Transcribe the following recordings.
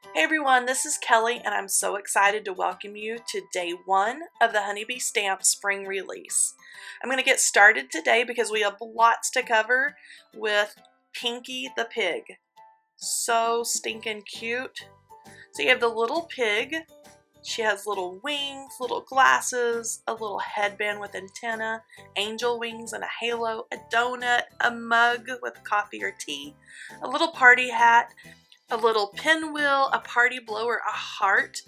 Hey everyone, this is Kelly and I'm so excited to welcome you to day 1 of the Honeybee Stamp Spring Release. I'm going to get started today because we have lots to cover with Pinkie the Pig. So stinking cute. So you have the little pig. She has little wings, little glasses, a little headband with antenna, angel wings and a halo, a donut, a mug with coffee or tea, a little party hat, a little pinwheel, a party blower, a heart,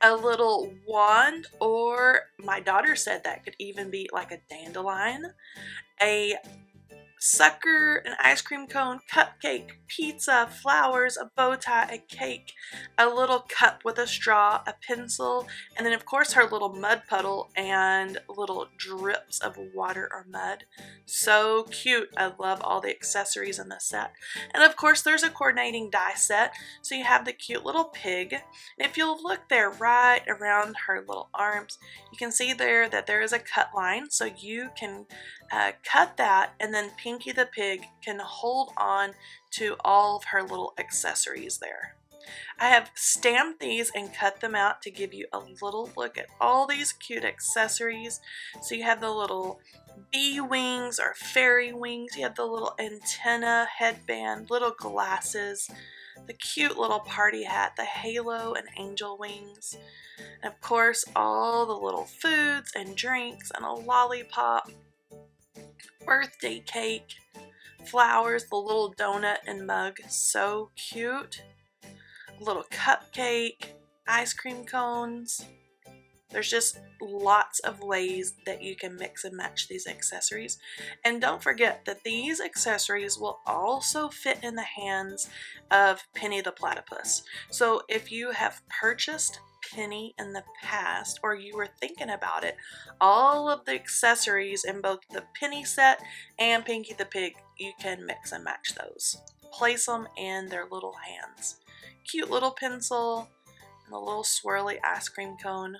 a little wand, or my daughter said that could even be like a dandelion, a sucker, an ice cream cone, cupcake, pizza, flowers, a bow tie, a cake, a little cup with a straw, a pencil, and then of course her little mud puddle and little drips of water or mud. So cute. I love all the accessories in this set. And of course there's a coordinating die set, so you have the cute little pig. And if you'll look there right around her little arms, you can see there that there is a cut line, so you can cut that, and then Pinkie the Pig can hold on to all of her little accessories there. I have stamped these and cut them out to give you a little look at all these cute accessories. So you have the little bee wings or fairy wings, you have the little antenna, headband, little glasses, the cute little party hat, the halo and angel wings, and of course all the little foods and drinks and a lollipop, birthday cake, flowers, the little donut and mug, so cute, a little cupcake, ice cream cones. There's just lots of ways that you can mix and match these accessories. And don't forget that these accessories will also fit in the hands of Penny the Platypus. So if you have purchased Penny in the past, or you were thinking about it, all of the accessories in both the Penny set and Pinkie the Pig, you can mix and match those. Place them in their little hands. Cute little pencil, and a little swirly ice cream cone,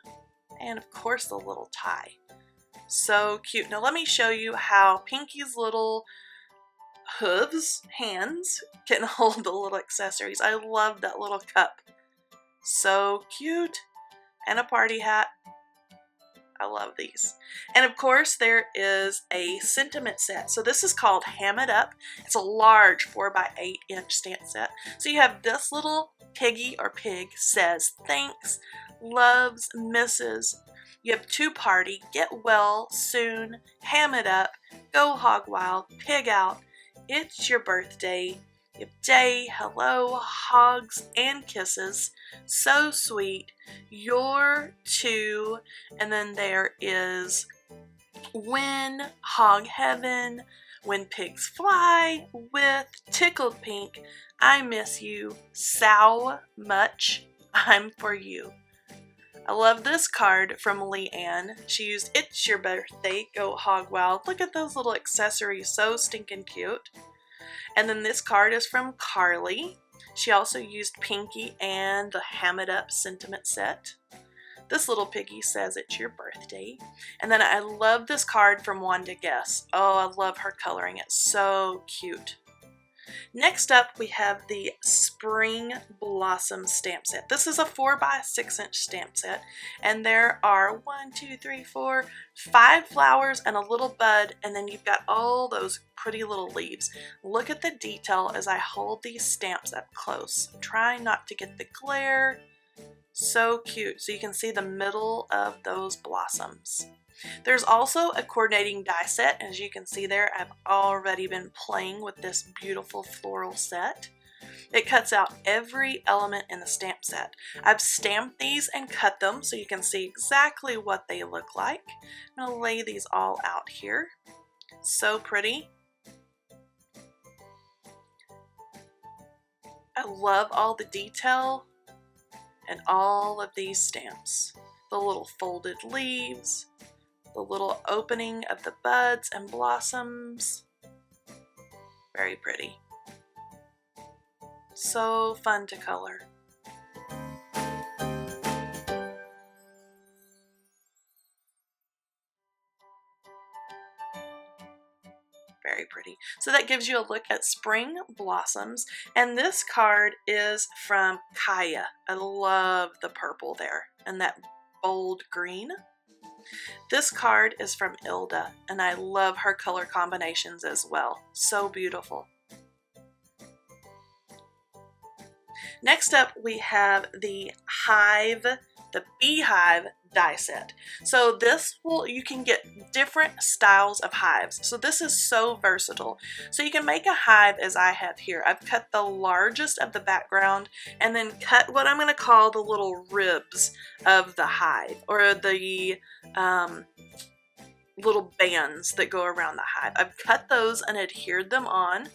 and of course the little tie. So cute. Now let me show you how Pinkie's little hooves, hands, can hold the little accessories. I love that little cup. So cute. And a party hat. I love these. And of course there is a sentiment set. So this is called Ham It Up. It's a large 4x8 inch stamp set. So you have this little piggy or pig says thanks, loves, misses. You have two party, get well soon, ham it up, go hog wild, pig out, it's your birthday. You have day, hello, hugs, and kisses. So sweet. You're two. And then there is when, hog heaven, when pigs fly, with tickled pink, I miss you so much, I'm for you. I love this card from Leanne. She used it's your birthday, go hog wild. Look at those little accessories, so stinking cute. And then this card is from Carly. She also used Pinkie and the Ham It Up sentiment set. This little piggy says it's your birthday. And then I love this card from Wanda Guess. Oh, I love her coloring. It's so cute. Next up, we have the Spring Blossom stamp set. This is a 4x6 inch stamp set, and there are 5 flowers and a little bud, and then you've got all those pretty little leaves. Look at the detail as I hold these stamps up close. I'm trying not to get the glare. So cute. So you can see the middle of those blossoms. There's also a coordinating die set. As you can see there, I've already been playing with this beautiful floral set. It cuts out every element in the stamp set. I've stamped these and cut them so you can see exactly what they look like. I'm going to lay these all out here. So pretty. I love all the detail and all of these stamps. The little folded leaves, the little opening of the buds and blossoms. Very pretty. So fun to color. Very pretty. So that gives you a look at spring blossoms. And this card is from Kaya. I love the purple there and that bold green. This card is from Ilda, and I love her color combinations as well. So beautiful. Next up, we have the Beehive die set. So you can get different styles of hives. So this is so versatile. So you can make a hive as I have here. I've cut the largest of the background and then cut what I'm going to call the little ribs of the hive, or the little bands that go around the hive. I've cut those and adhered them on,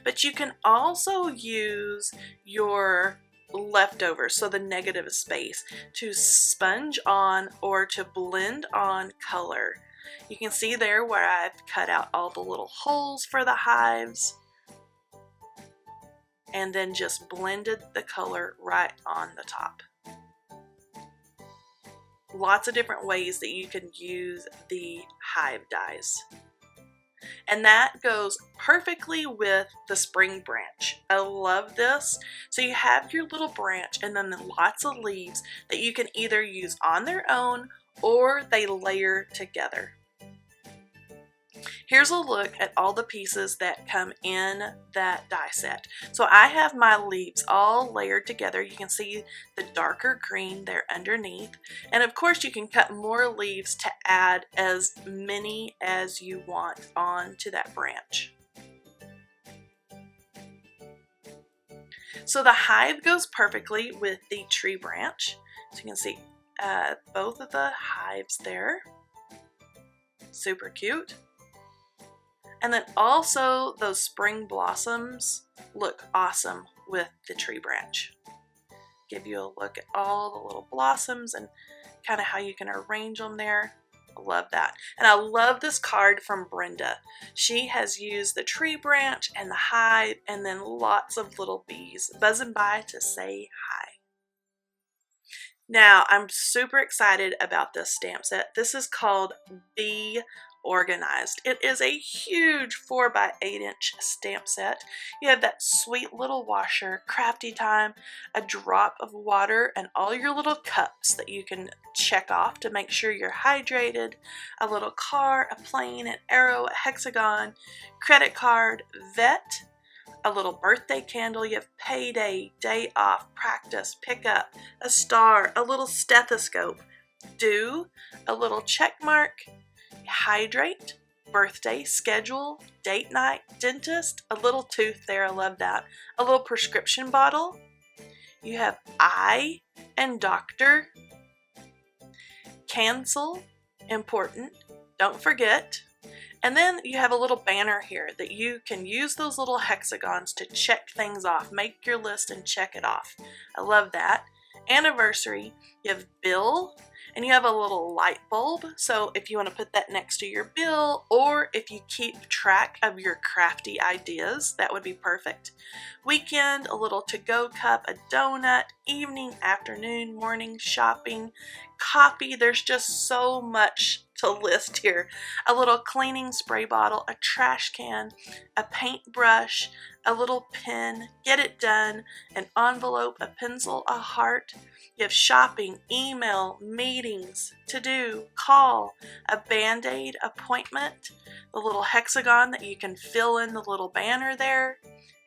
but you can also use your leftovers, so the negative space, to sponge on or to blend on color. You can see there where I've cut out all the little holes for the hives and then just blended the color right on the top. Lots of different ways that you can use the hive dies. And that goes perfectly with the spring branch. I love this. So you have your little branch and then lots of leaves that you can either use on their own or they layer together. Here's a look at all the pieces that come in that die set. So I have my leaves all layered together. You can see the darker green there underneath. And of course you can cut more leaves to add as many as you want onto that branch. So the hive goes perfectly with the tree branch. So you can see both of the hives there. Super cute. And then also those spring blossoms look awesome with the tree branch. Give you a look at all the little blossoms and kind of how you can arrange them there. I love that. And I love this card from Brenda. She has used the tree branch and the hive and then lots of little bees buzzing by to say hi. Now, I'm super excited about this stamp set. This is called Bee Organized. It is a huge 4x8-inch stamp set. You have that sweet little washer, crafty time, a drop of water, and all your little cups that you can check off to make sure you're hydrated, a little car, a plane, an arrow, a hexagon, credit card, vet, a little birthday candle, you have payday, day off, practice, pickup, a star, a little stethoscope, do, a little check mark, hydrate, birthday, schedule, date night, dentist, a little tooth there, I love that, a little prescription bottle, you have eye and doctor, cancel, important, don't forget, and then you have a little banner here that you can use those little hexagons to check things off, make your list and check it off. I love that. Anniversary, you have bill, and you have a little light bulb, so if you want to put that next to your bill, or if you keep track of your crafty ideas, that would be perfect. Weekend, a little to-go cup, a donut, evening, afternoon, morning, shopping, coffee. There's just so much to list here. A little cleaning spray bottle, a trash can, a paintbrush, a little pen, get it done, an envelope, a pencil, a heart. You have shopping, email, meetings, to-do, call, a Band-Aid, appointment, the little hexagon that you can fill in the little banner there,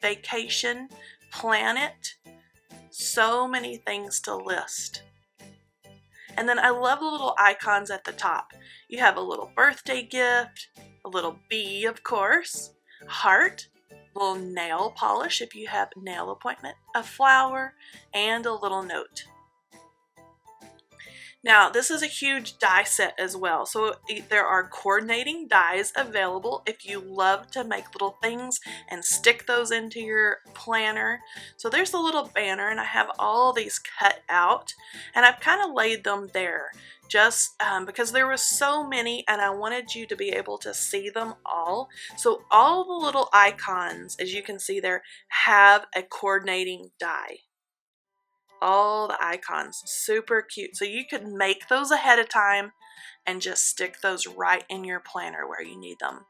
vacation, planet, so many things to list. And then I love the little icons at the top. You have a little birthday gift, a little bee, of course, heart, a little nail polish if you have nail appointment, a flower, and a little note. Now, this is a huge die set as well, so there are coordinating dies available if you love to make little things and stick those into your planner. So there's the little banner, and I have all these cut out, and I've kind of laid them there just because there was so many and I wanted you to be able to see them all. So all the little icons, as you can see there, have a coordinating die. All the icons, super cute. So you could make those ahead of time and just stick those right in your planner where you need them.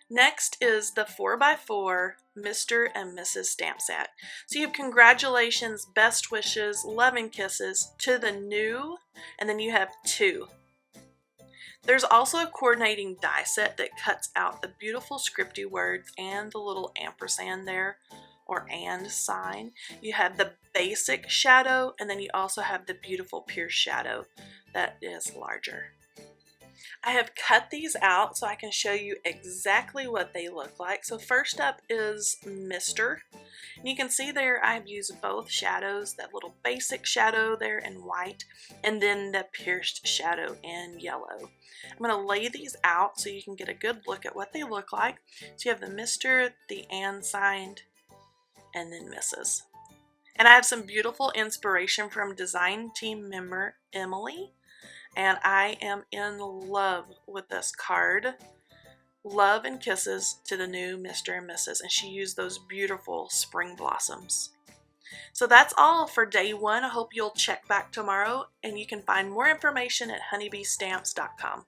Next is the 4x4 Mr. and Mrs. stamp set. So you have congratulations, best wishes, love and kisses to the new, and then you have 2. There's also a coordinating die set that cuts out the beautiful scripty words and the little ampersand there, or and sign. You have the basic shadow, and then you also have the beautiful pierced shadow that is larger. I have cut these out so I can show you exactly what they look like. So first up is Mr. And you can see there I've used both shadows, that little basic shadow there in white, and then the pierced shadow in yellow. I'm going to lay these out so you can get a good look at what they look like. So you have the Mr., the and signed, and then Mrs. And I have some beautiful inspiration from design team member Emily. And I am in love with this card. Love and kisses to the new Mr. and Mrs. And she used those beautiful spring blossoms. So that's all for day 1. I hope you'll check back tomorrow, and you can find more information at honeybeestamps.com.